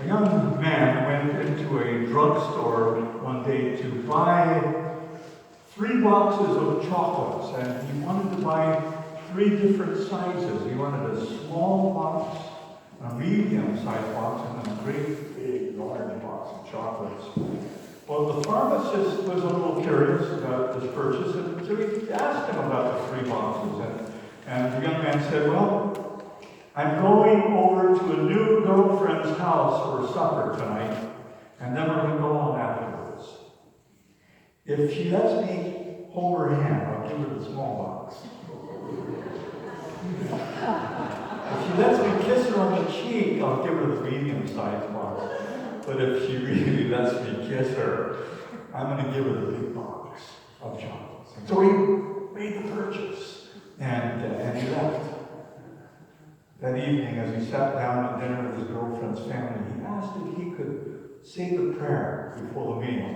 A young man went into a drugstore one day to buy 3 boxes of chocolates, and he wanted to buy 3 different sizes. He wanted a small box, a medium-sized box, and a great big large box of chocolates. Well, the pharmacist was a little curious about this purchase, and so he asked him about the 3 boxes. And the young man said, "Well, I'm going over to a new girlfriend's house for supper tonight, and then we're going to go on afterwards. If she lets me hold her hand, I'll give her the small box. If she lets me kiss her on the cheek, I'll give her the medium-sized box. But if she really lets me kiss her, I'm going to give her the big box of chocolates." And so he made the purchase, and he left. That evening, as he sat down at dinner with his girlfriend's family, he asked if he could say the prayer before the meal.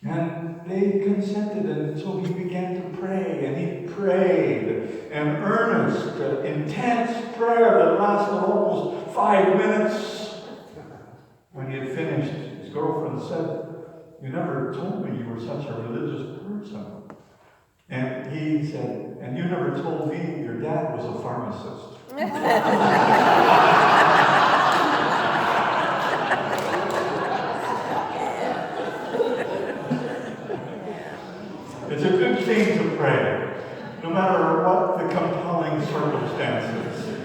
And they consented, and so he began to pray, and he prayed an earnest, intense prayer that lasted almost 5 minutes. When he had finished, his girlfriend said, "You never told me you were such a religious person." And he said, "And you never told me your dad was a pharmacist." It's a good thing to pray, no matter what the compelling circumstances.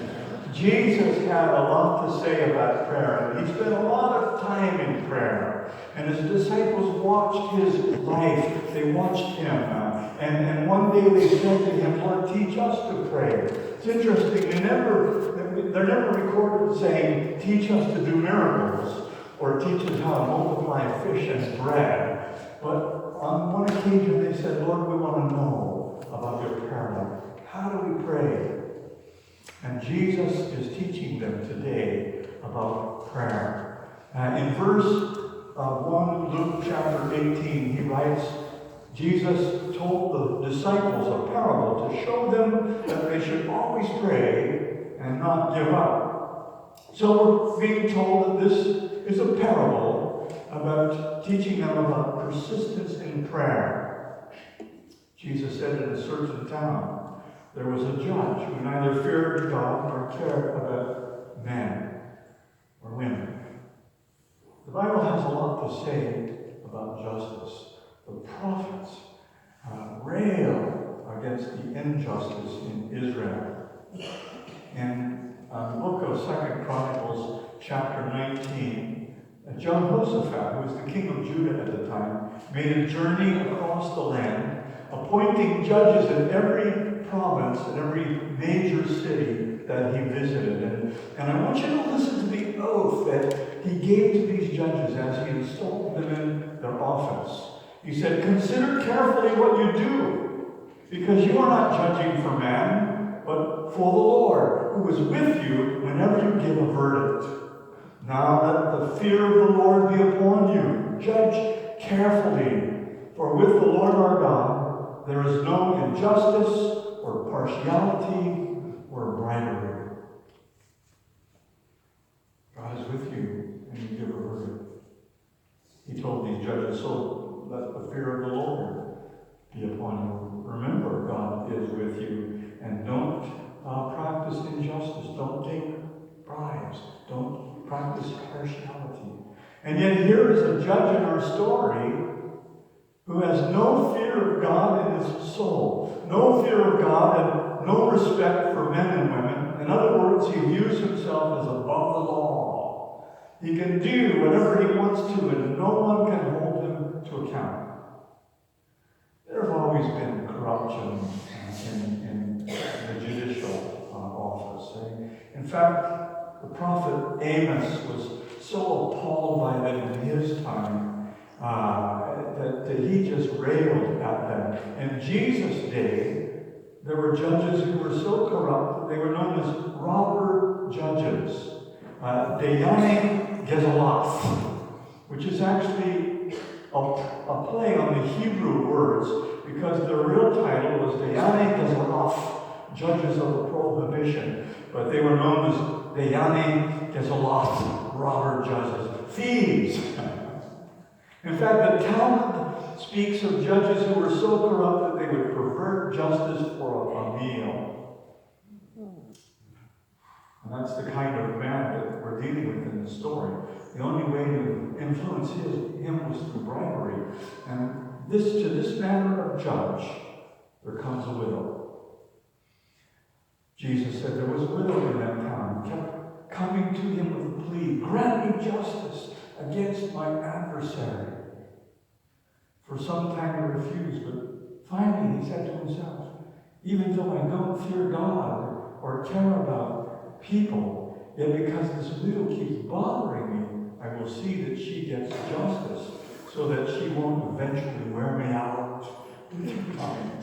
Jesus had a lot to say about prayer, and he spent a lot of time in prayer. And his disciples watched his life. They watched him. And one day they said to him, "Lord, teach us to pray." It's interesting, they're never recorded saying, "Teach us to do miracles," or "Teach us how to multiply fish and bread." But on one occasion they said, "Lord, we want to know about your prayer life. How do we pray?" And Jesus is teaching them today about prayer. In verse 1, Luke chapter 18, he writes, Jesus told the disciples a parable to show them that they should always pray and not give up. So we're being told that this is a parable about teaching them about persistence in prayer. Jesus said, in a certain town, there was a judge who neither feared God nor cared about men or women. The Bible has a lot to say about justice. The prophets rail against the injustice in Israel. In the book of 2 Chronicles, chapter 19, Jehoshaphat, who was the king of Judah at the time, made a journey across the land, appointing judges in every province and every major city that he visited. And I want you to listen to the oath that he gave to these judges as he installed them in their office. He said, "Consider carefully what you do, because you are not judging for man, but for the Lord, who is with you whenever you give a verdict. Now let the fear of the Lord be upon you. Judge carefully, for with the Lord our God there is no injustice or partiality or bribery." God is with you when you give a verdict. He told these judges, "So let the fear of the Lord be upon you. Remember, God is with you, and don't practice injustice. Don't take bribes. Don't practice partiality." And yet here is a judge in our story who has no fear of God in his soul, no fear of God and no respect for men and women. In other words, he views himself as above the law. He can do whatever he wants to, and no one can hold him to account. There have always been corruption in the judicial office. In fact, the prophet Amos was so appalled by them in his time that he just railed at them. In Jesus' day, there were judges who were so corrupt that they were known as robber judges. Dayane Gezaloth, which is actually a play on the Hebrew words, because their real title was Dayane Gezaloth, judges of the prohibition, but they were known as Deyani Gezaloth, robber judges, thieves. In fact, the Talmud speaks of judges who were so corrupt that they would pervert justice for a meal. And that's the kind of man that we're dealing with in the story. The only way to influence him was through bribery. And to this manner of judge, there comes a widow. Jesus said there was a widow in that town, kept coming to him with a plea, grant me justice against my adversary. For some time he refused, but finally he said to himself, even though I don't fear God or care about people, yet because this widow keeps bothering me, I will see that she gets justice, so that she won't eventually wear me out with time.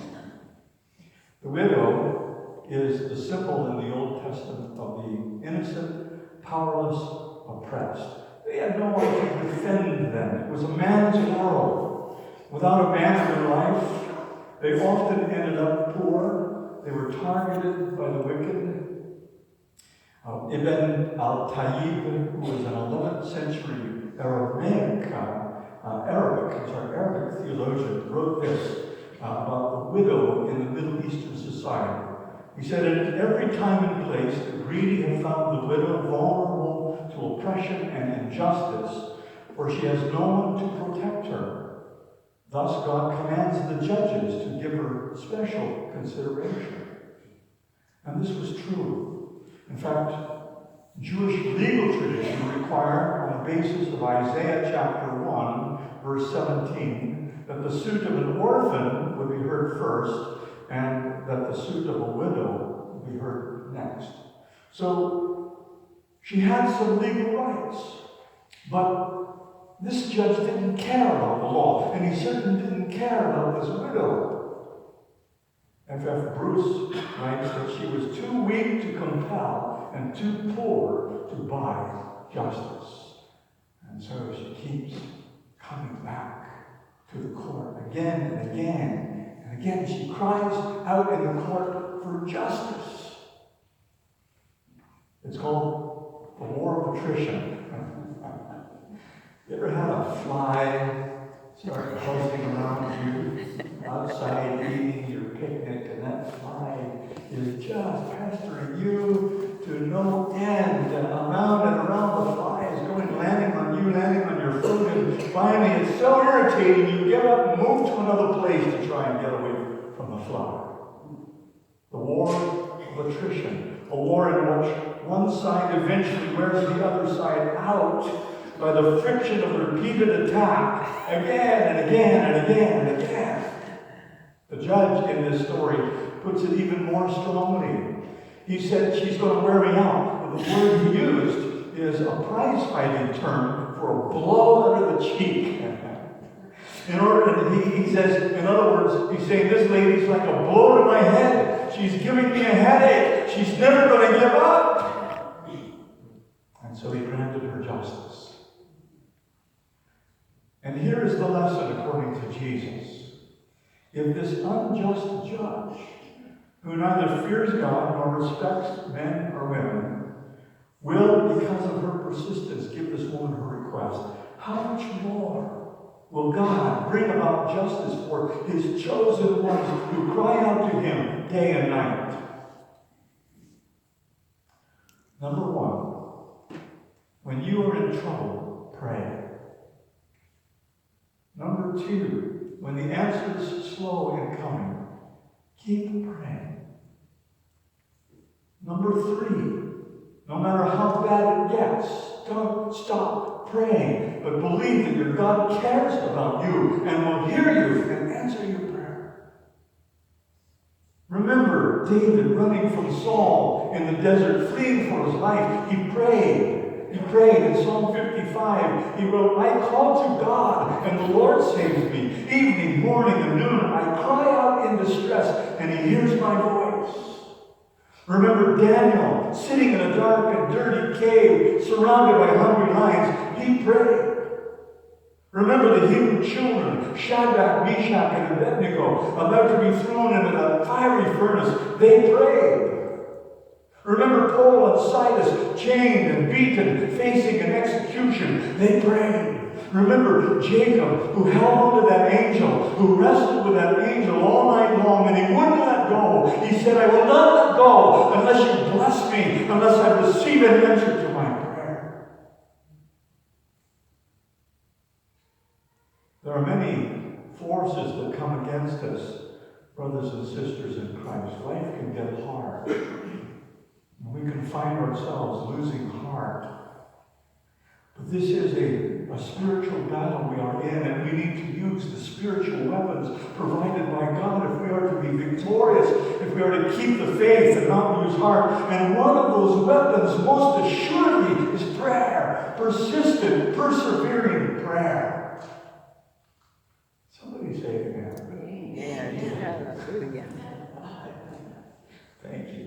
The widow is the symbol in the Old Testament of the innocent, powerless, oppressed. They had no one to defend them. It was a man's world. Without a man in their life, they often ended up poor. They were targeted by the wicked. Ibn al-Tayyib, who was an 11th century Arabic theologian, wrote this about the widow in the Middle Eastern society. He said, in every time and place, the greedy have found the widow vulnerable to oppression and injustice, for she has no one to protect her. Thus, God commands the judges to give her special consideration. And this was true. In fact, Jewish legal tradition required, on the basis of Isaiah chapter 1, verse 17, that the suit of an orphan would be heard first, and that the suit of a widow would be heard next. So, she had some legal rights, but this judge didn't care about the law, and he certainly didn't care about this widow. F.F. Bruce writes that she was too weak to compel and too poor to buy justice. And so she keeps coming back to the court again and again. And again she cries out in the court for justice. It's called the war of attrition. You ever had a fly start buzzing around you outside eating your picnic, and that fly is just pestering you to no end, and around the fly is going, landing on you, landing on your food, and finally it's so irritating you give up and move to another place to try and get away from the fly. The war of attrition, a war in which one side eventually wears the other side out by the friction of repeated attack again and again and again and again. The judge in this story puts it even more strongly. He said, she's going to wear me out. The word he used is a prize-fighting term for a blow under the cheek. He says, in other words, he's saying, this lady's like a blow to my head. She's giving me a headache. She's never going to give up. And so he granted her justice. And here is the lesson according to Jesus. If this unjust judge, who neither fears God nor respects men or women, will, because of her persistence, give this woman her request, how much more will God bring about justice for his chosen ones who cry out to him day and night? Number one, when you are in trouble, pray. Number two, when the answer is slow in coming, keep praying. Number three, no matter how bad it gets, don't stop praying, but believe that your God cares about you and will hear you and answer your prayer. Remember David running from Saul in the desert, fleeing for his life. He prayed. He prayed in Psalm 55. He wrote, I call to God, and the Lord saves me. Evening, morning, and noon, I cry out in distress, and he hears my voice. Remember Daniel, sitting in a dark and dirty cave, surrounded by hungry lions. He prayed. Remember the Hebrew children, Shadrach, Meshach, and Abednego, about to be thrown into the fiery furnace. They prayed. Remember Paul and Silas, chained and beaten, facing an execution. They prayed. Remember Jacob, who held on to that angel, who wrestled with that angel all night long, and he wouldn't let go. He said, I will not let go unless you bless me, unless I receive an answer to my prayer. There are many forces that come against us, brothers and sisters in Christ. Life can get hard. We can find ourselves losing heart. But this is a spiritual battle we are in, and we need to use the spiritual weapons provided by God if we are to be victorious, if we are to keep the faith and not lose heart. And one of those weapons, most assuredly, is prayer. Persistent, persevering prayer. Somebody say amen. Thank you.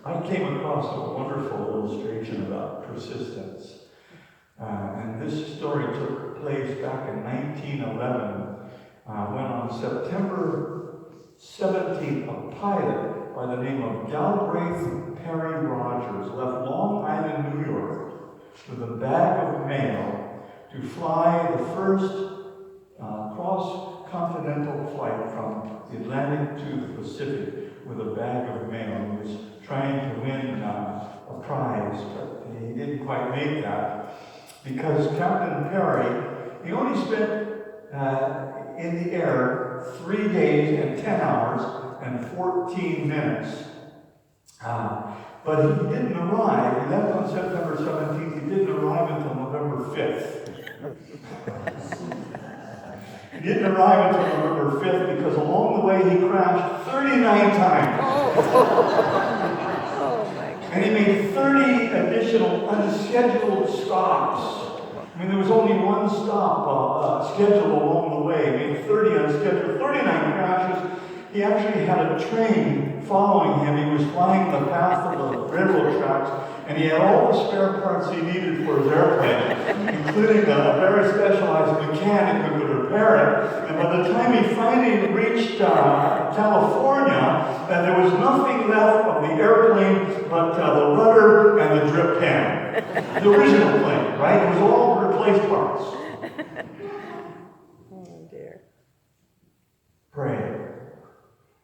I came across a wonderful illustration about persistence. And this story took place back in 1911 when on September 17th, a pilot by the name of Galbraith Perry Rogers left Long Island, New York with a bag of mail to fly the first cross-continental flight from the Atlantic to the Pacific with a bag of mail. He was trying to win a prize, but he didn't quite make that because Captain Perry, he only spent in the air 3 days and 10 hours and 14 minutes. But he didn't arrive. He left on September 17th. He didn't arrive until November 5th. He didn't arrive until November 5th because along the way he crashed 39 times. And he made 30 additional unscheduled stops. I mean, there was only one stop scheduled along the way. He made 30 unscheduled, 39 crashes. He actually had a train following him. He was flying the path of the railroad tracks, and he had all the spare parts he needed for his airplane, including a very specialized mechanic who could repair it. And by the time he finally reached California, there was nothing left of the airplane but the rudder and the drip pan. The original plane, right? It was all replaced parts. Oh, dear. Pray.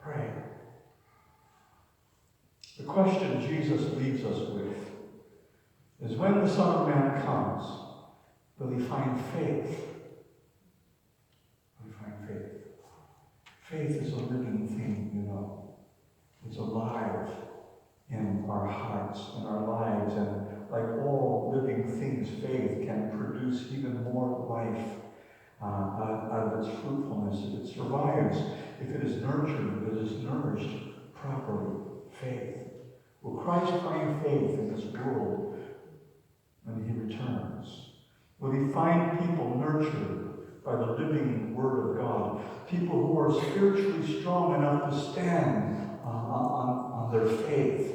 Pray. The question Jesus leaves us with is when the Son of Man comes, will he find faith? Will he find faith? Faith is a living thing, you know. It's alive in our hearts, in our lives, and like all living things, faith can produce even more life out of its fruitfulness. If it survives, if it is nurtured, if it is nourished properly, faith. Will Christ find faith in this world when he returns? Will he find people nurtured by the living Word of God? People who are spiritually strong enough to stand on their faith,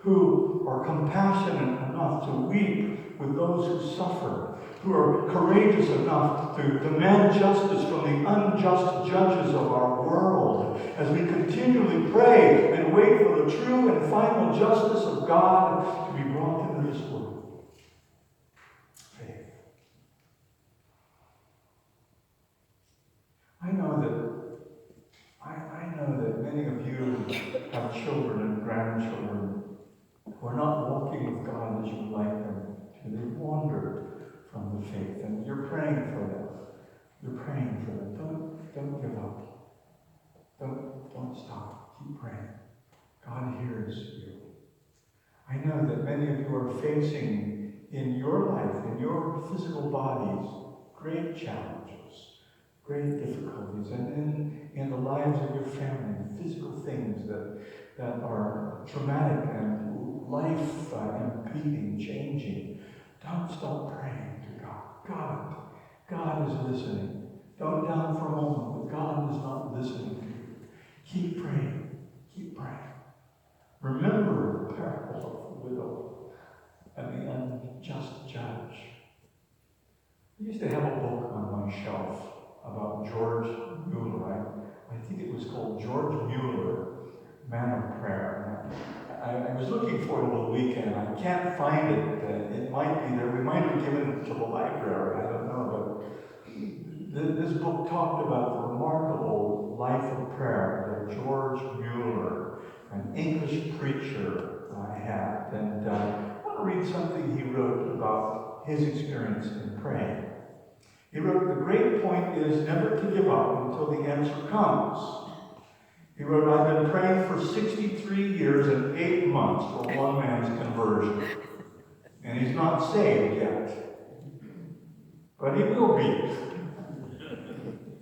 who are compassionate enough to weep with those who suffer, who are courageous enough to demand justice from the unjust judges of our world as we continually pray and wait for the true and final justice of God to be brought into this world. Faith. I know that many of you have children and grandchildren who are not walking with God as you would like them to. They wander from the faith, and you're praying for them. You're praying for them. Don't give up. Don't stop. Keep praying. God hears you. I know that many of you are facing in your life, in your physical bodies, great challenges, great difficulties, and in the lives of your family, physical things that are traumatic and life-impeding, changing. Don't stop praying to God. God is listening. Don't doubt for a moment, but God is not listening to you. Keep praying. Keep praying. Remember the parable of the widow and the unjust judge. I used to have a book on my shelf about George Mueller. I think it was called George Mueller, Man of Prayer. I was looking for it over the weekend. I can't find it. It might be there. We might have given it to the library. I don't know. But this book talked about the remarkable life of prayer that George Mueller, an English preacher, had. And I want to read something he wrote about his experience in praying. He wrote, "The great point is never to give up until the answer comes." He wrote, "I've been praying for 63 years and 8 months for one man's conversion. And he's not saved yet. But he will be.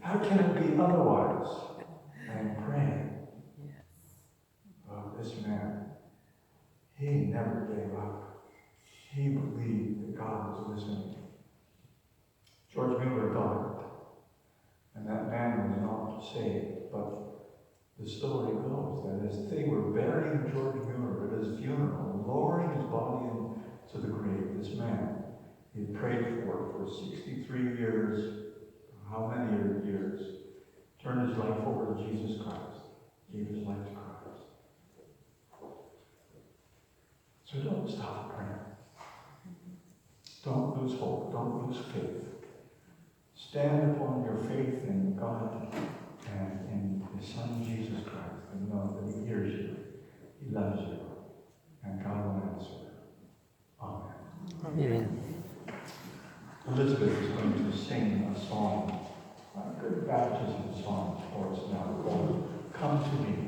How can it be otherwise? I am praying." Well, this man, he never gave up. He believed that God was listening. George Mueller died, and that man was not saved. But the story goes that as they were burying George Mueller at his funeral, lowering his body into the grave, this man he had prayed for 63 years, how many years, turned his life over to Jesus Christ, gave his life to Christ. So don't stop praying. Don't lose hope. Don't lose faith. Stand upon your faith in God and in His Son, Jesus Christ, and know that He hears you, He loves you, and God will answer. Amen. Amen. Elizabeth is going to sing a song, a good baptism song for us now, called "Come to Me."